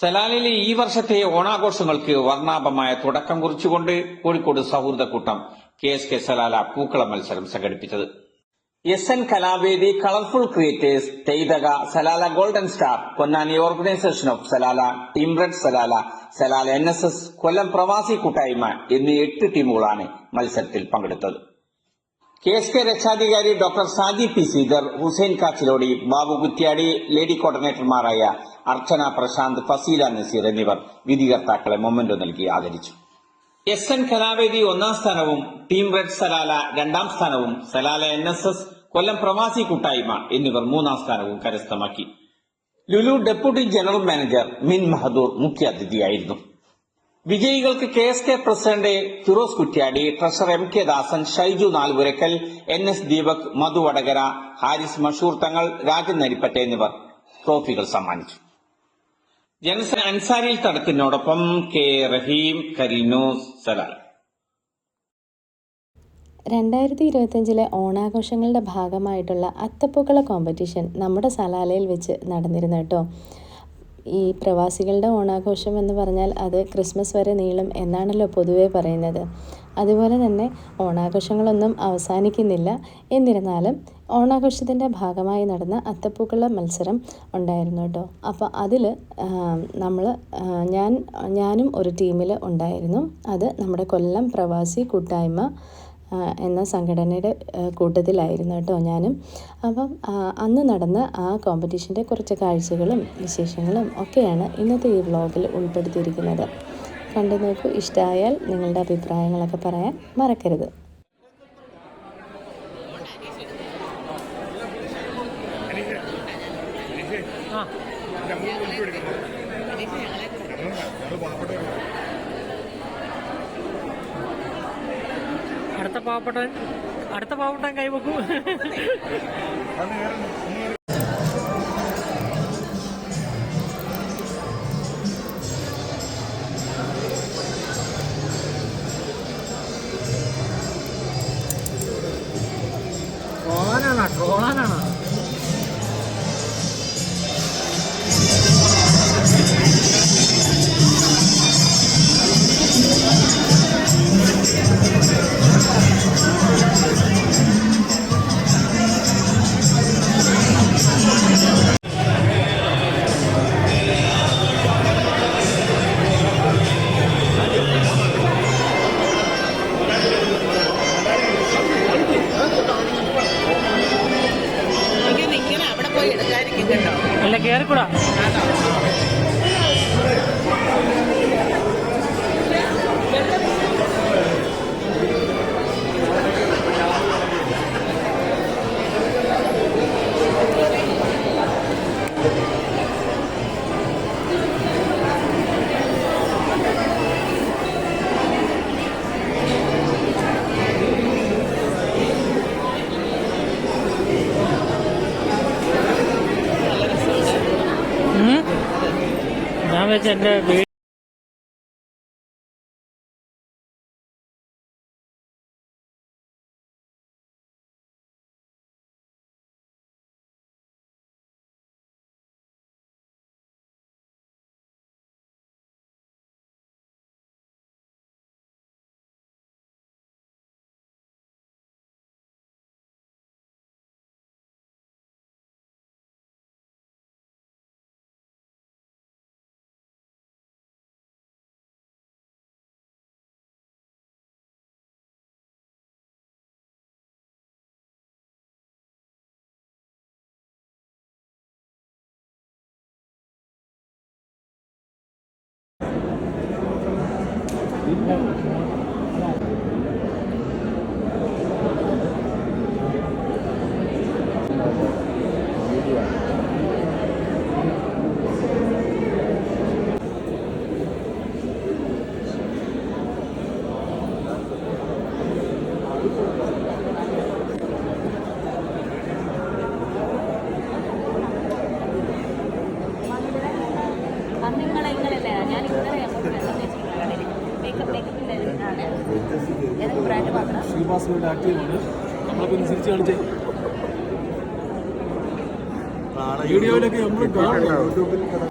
സലാലിലെ ഈ വർഷത്തെ ഓണാഘോഷങ്ങൾക്ക് വർണ്ണാഭമായ തുടക്കം കുറിച്ചുകൊണ്ട് കോഴിക്കോട് സൗഹൃദക്കൂട്ടം KSK സലാല പൂക്കളം മത്സരം സംഘടിപ്പിച്ചത്. SN Kalavedi, colourful creators, Theythaka, Salalah golden star, Ponnani organisation of Salalah, team red Salalah, Salalah NSS, Kollam Pravasi Koottayma എന്നീ 8 ടീമുകളാണ് മത്സരത്തിൽ പങ്കെടുത്തത്. KSK രക്ഷാധികാരി doctor Saji P. Seedar, Hussain Kachilodi, Babu Kuttiady, lady കോർഡിനേറ്റർമാരായ അർച്ചന പ്രശാന്ത്, ഫസീല നസീർ എന്നിവർ വിധികർത്താക്കളെ മൊമെന്റോ നൽകി ആദരിച്ചു. SN കലാവേദി 1ാം സ്ഥാനവും ടീം റെഡ് സലാല 2ാം സ്ഥാനവും, സലാല NSS, കൊല്ലം പ്രവാസി കൂട്ടായ്മ എന്നിവർ 3ാം സ്ഥാനവും കരസ്ഥമാക്കി. ലുലു ഡെപ്യൂട്ടി ജനറൽ മാനേജർ മിൻ മഹദൂർ മുഖ്യാതിഥിയായിരുന്നു. വിജയികൾക്ക് KSK president Firoz Kuttiadi, treasurer MK Dasan, Shaiju Nalupurakkal, NS Deepak, Madhu Vadakara, Haris Mashoor Thangal, Rajan Narippatta എന്നിവർ ട്രോഫികൾ സമ്മാനിച്ചു. ജനസൻ അൻസാരിൽ തടത്തിനോടൊപ്പം K. റഹീം, കരീനോസ്, സലാൽ. 2025 ഓണാഘോഷങ്ങളുടെ ഭാഗമായിട്ടുള്ള അത്തപ്പൂക്കള കോമ്പറ്റീഷൻ നമ്മുടെ സലാലയിൽ വെച്ച് നടന്നിരുന്നു കേട്ടോ. ഈ പ്രവാസികളുടെ ഓണാഘോഷം എന്ന് പറഞ്ഞാൽ അത് ക്രിസ്മസ് വരെ നീളും എന്നാണല്ലോ പൊതുവേ പറയുന്നത്. അതുപോലെ തന്നെ ഓണാഘോഷങ്ങളൊന്നും അവസാനിക്കുന്നില്ല. എന്നിരുന്നാലും ഓണാഘോഷത്തിൻ്റെ ഭാഗമായി നടന്ന അത്തപ്പൂക്കള മത്സരം ഉണ്ടായിരുന്നു കേട്ടോ. അപ്പോൾ അതിൽ ഞാനും ഒരു ടീമിൽ ഉണ്ടായിരുന്നു. അത് നമ്മുടെ കൊല്ലം പ്രവാസി കൂട്ടായ്മ എന്ന സംഘടനയുടെ കൂട്ടത്തിലായിരുന്നു കേട്ടോ ഞാനും. അപ്പം അന്ന് നടന്ന ആ കോമ്പറ്റീഷൻ്റെ കുറച്ച് കാഴ്ചകളും വിശേഷങ്ങളും ഒക്കെയാണ് ഇന്നത്തെ ഈ വ്ളോഗിൽ ഉൾപ്പെടുത്തിയിരിക്കുന്നത്. കണ്ടു നോക്കൂ. ഇഷ്ടമായാൽ നിങ്ങളുടെ അഭിപ്രായങ്ങളൊക്കെ പറയാൻ മറക്കരുത്. അടുത്ത പാവപ്പെട്ടൻ കൈവെക്കും. ട്രോളാനാണോ? അല്ല കേറിക്കൂടാ. ഞാൻ വെച്ച എൻ്റെ ശ്രീവാസുവിൻ്റെ ആക്റ്റീവാണ്. നമ്മളൊക്കെ ഒന്ന് തിരിച്ച് കാണിച്ചേ. വീഡിയോയിലൊക്കെ നമ്മൾ കാണും.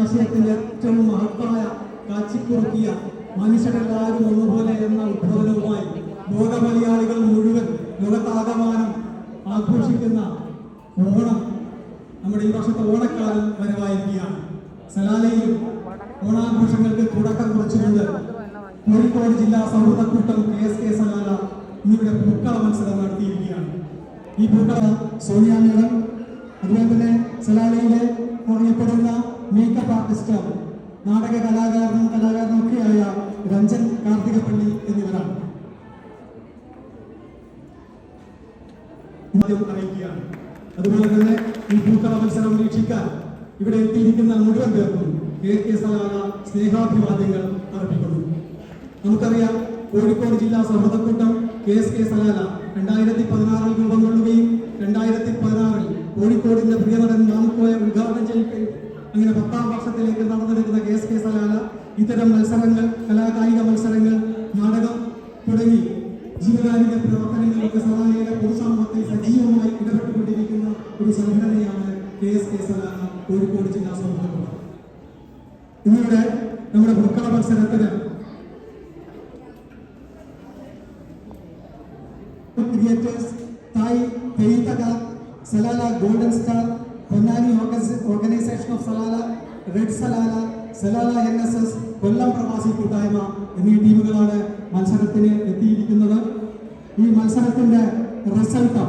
ആശയത്തിന്റെ ഏറ്റവും മഹത്തായ കാച്ചിക്കുറുക്കിയ മനുഷ്യരെല്ലാവരും ഒന്നുപോലെ എന്ന ഉദ്ബോധനവുമായി ലോക മലയാളികൾ മുഴുവൻ ലോകത്താകമാനം ആഘോഷിക്കുന്ന ഓണം നമ്മുടെ ഈ വർഷത്തെ ഓണക്കാലം വരവായിരിക്കുകയാണ്. സലാലയിലും ഓണാഘോഷങ്ങൾക്ക് തുടക്കം കുറിച്ചുകൊണ്ട് കോഴിക്കോട് ജില്ലാ സൗഹൃദക്കൂട്ടം KSK സലാല ഇന്നിവിടെ പൂക്കള മത്സരം നടത്തിയിരിക്കുകയാണ്. ഈ പൂക്കള സോണിയ മേഡം, അതുപോലെ തന്നെ സലാലയിലെ അറിയപ്പെടുന്ന മേക്കപ്പ് ആർട്ടിസ്റ്റ്, നാടക കലാകാരനൊക്കെയായ രഞ്ജൻ കാർത്തികപ്പള്ളി എന്നിവരാണ് അറിയിക്കുകയാണ്. അതുപോലെ തന്നെ ഈ പൂക്കള മത്സരം വീക്ഷിക്കാൻ ഇവിടെ എത്തിയിരിക്കുന്ന മുഴുവൻ പേർക്കും KSK സലാല സ്നേഹാഭിവാദ്യങ്ങൾ അർപ്പിക്കുന്നു. നമുക്കറിയാം, കോഴിക്കോട് ജില്ലാ സൗഹൃദക്കൂട്ടം KSK സലാല 2016 രൂപം കൊള്ളുകയും 2016 കോഴിക്കോടിന്റെ പ്രിയനടൻ മാമുക്കോയെ ഉദ്ഘാടനം ചെയ്യുകയും അങ്ങനെ 10ാം വർഷത്തിലേക്ക് നടന്നെടുക്കുന്ന KSK സലാല ഇത്തരം മത്സരങ്ങൾ, കലാകായിക മത്സരങ്ങൾ, നാടകം തുടങ്ങി ജീവകാരുണ്യ പ്രവർത്തനങ്ങൾക്ക് സലാലയിലെ പൊതുസമൂഹത്തിൽ സജീവമായി ഇടപെട്ടുകൊണ്ടിരിക്കുന്ന ഒരു സംഘടനയാണ് KSK സലാല കോഴിക്കോട് ജില്ലാ സൗഹൃദക്കൂട്ടം. ഇന്നിവിടെ നമ്മുടെ പൂക്കള മത്സരത്തിന് ക്രിയേറ്റേഴ്സ്, തായ് Theythaka, Salalah golden star, Ponnani organisation of Salalah, red Salalah, Salalah NSS, Kollam Pravasi Koottayma എന്നീ ടീമുകളാണ് മത്സരത്തിന് എത്തിയിരിക്കുന്നത്. ഈ മത്സരത്തിന്റെ റിസൾട്ട്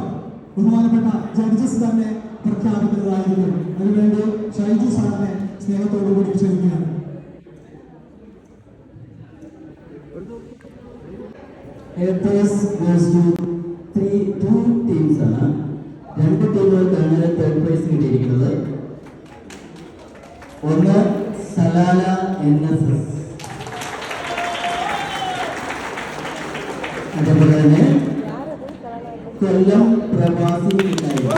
ബഹുമാനപ്പെട്ട ജഡ്ജസ് തന്നെ പ്രഖ്യാപിക്കുന്നതായിരിക്കും. അതിനുവേണ്ടി ഷൈജു സാറിനെ സ്നേഹത്തോടുകൂടി ക്ഷണിക്കുകയാണ്. ടു ടീംസ് ആണ്. 2 ടീമുകൾക്കാണ് തേർഡ് പ്രൈസ് കിട്ടിയിരിക്കുന്നത്. ഒന്ന് സലാല NSS, അതേപോലെ തന്നെ കൊല്ലം പ്രവാസി കൂട്ടായ്മ.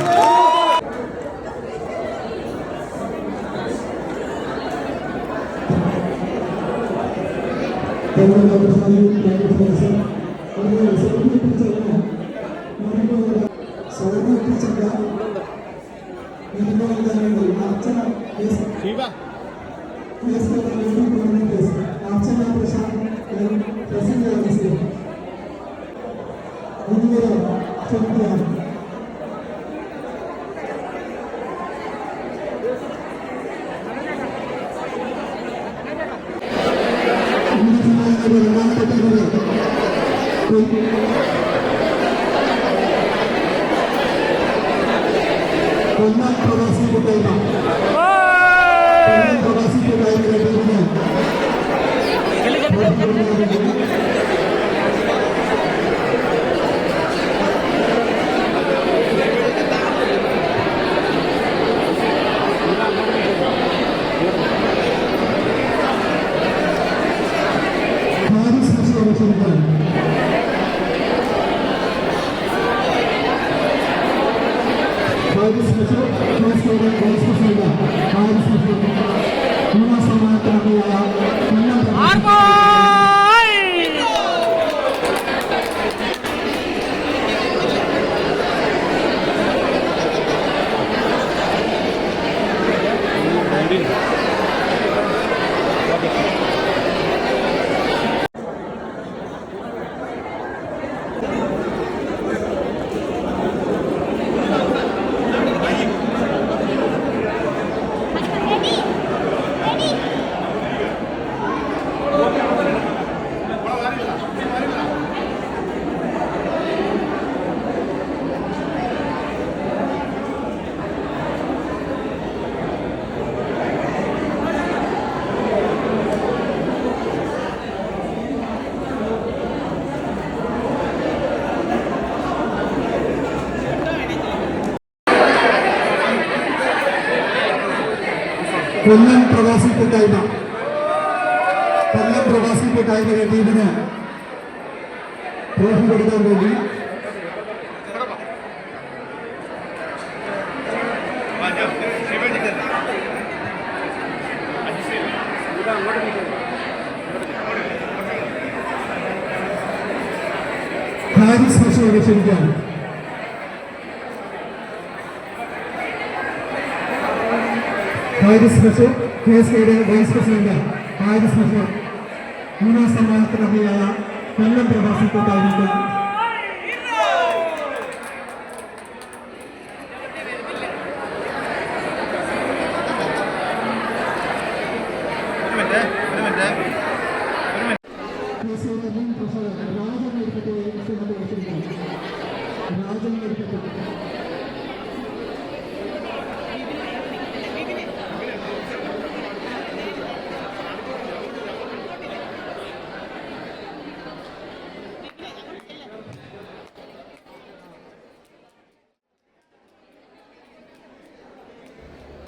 കൊല്ലം പ്രവാസി കൂട്ടായ്മ കൊല്ലം പ്രവാസി കൂട്ടായ്മ ടീമിന് ട്രോഫി കൊടുക്കാൻ വേണ്ടി ഹാരിസ് ബഷീറിനെ ക്ഷണിക്കാം. ഹാരിസ് ബഷീർ KSKയുടെ വൈസ് പ്രസിഡന്റ് ഹാരിസ് ബഷീർ മൂന്നാം സമ്മാനത്തിനർഹയായ കൊല്ലം പ്രവാസി കൂട്ടായ്മയ്ക്ക്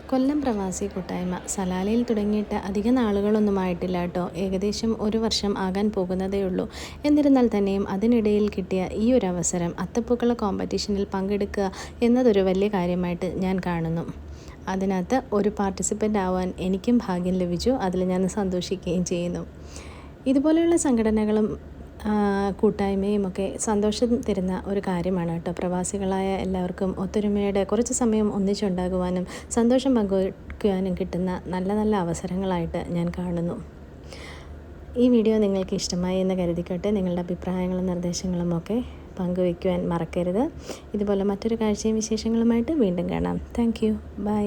കൊല്ലം പ്രവാസി കൂട്ടായ്മ സലാലയിൽ തുടങ്ങിയിട്ട് അധിക നാളുകളൊന്നുമായിട്ടില്ല കേട്ടോ. ഏകദേശം 1 വർഷം ആകാൻ പോകുന്നതേ ഉള്ളൂ. എന്നിരുന്നാൽ തന്നെയും അതിനിടയിൽ കിട്ടിയ ഈ ഒരു അവസരം അത്തപ്പൂക്കള കോമ്പറ്റീഷനിൽ പങ്കെടുക്കുക എന്നതൊരു വലിയ കാര്യമായിട്ട് ഞാൻ കാണുന്നു. അതിനകത്ത് ഒരു പാർട്ടിസിപ്പൻ്റ് ആവാൻ എനിക്കും ഭാഗ്യം ലഭിച്ചു. അതിൽ ഞാൻ സന്തോഷിക്കുകയും ചെയ്യുന്നു. ഇതുപോലെയുള്ള സംഘടനകളും കൂട്ടായ്മയും ഒക്കെ സന്തോഷം തരുന്ന ഒരു കാര്യമാണ് കേട്ടോ. പ്രവാസികളായ എല്ലാവർക്കും ഒത്തൊരുമയുടെ കുറച്ച് സമയം ഒന്നിച്ചുണ്ടാകുവാനും സന്തോഷം പങ്കുവയ്ക്കുവാനും കിട്ടുന്ന നല്ല നല്ല അവസരങ്ങളായിട്ട് ഞാൻ കാണുന്നു. ഈ വീഡിയോ നിങ്ങൾക്ക് ഇഷ്ടമായി എന്ന് കരുതിക്കോട്ടെ. നിങ്ങളുടെ അഭിപ്രായങ്ങളും നിർദ്ദേശങ്ങളും ഒക്കെ പങ്കുവയ്ക്കുവാൻ മറക്കരുത്. ഇതുപോലെ മറ്റൊരു കാഴ്ചയും വിശേഷങ്ങളുമായിട്ട് വീണ്ടും കാണാം. Thank you. ബൈ.